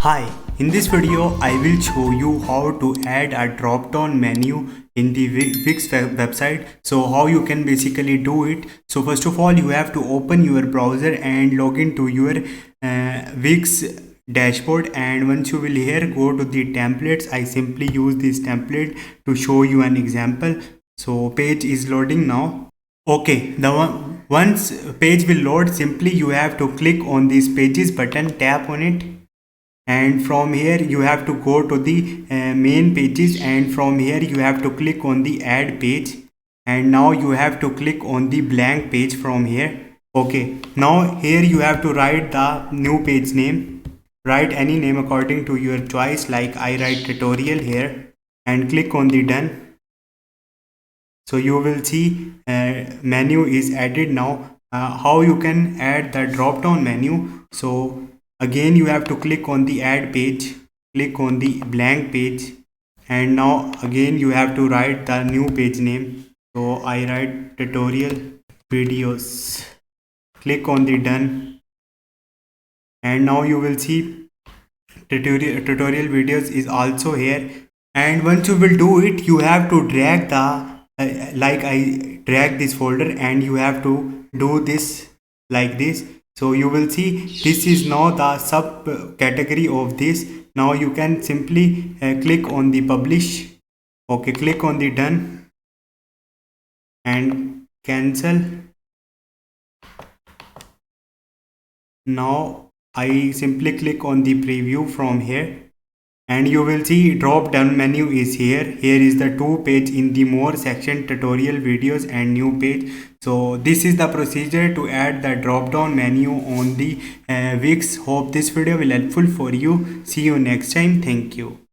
Hi, in this video I will show you how to add a drop down menu in the Wix website. So how you can basically do it. So first of all you have to open your browser and log into your Wix dashboard, and once you will here go to the templates. I simply use this template to show you an example. So page is loading now. Okay, once page will load, simply you have to click on this pages button, tap on it, and from here you have to go to the main pages, and from here you have to click on the add page, and now you have to click on the blank page from here. Okay, now here you have to write the new page name. Write any name according to your choice, like I write tutorial here, and click on the done. So you will see menu is added now. How you can add the drop down menu? So again you have to click on the add page, click on the blank page, and now again you have to write the new page name. So I write tutorial videos, click on the done, and now you will see tutorial videos is also here. And once you will do it, you have to drag the like I drag this folder, and you have to do this like this. So you will see this is now the sub category of this. Now you can simply click on the publish. Okay, click on the done and cancel. Now I simply click on the preview from here, and you will see drop down menu is here. Here is the two page in the more section, tutorial videos and new page. So this is the procedure to add the drop down menu on the Wix. Hope this video will helpful for you. See you next time. Thank you.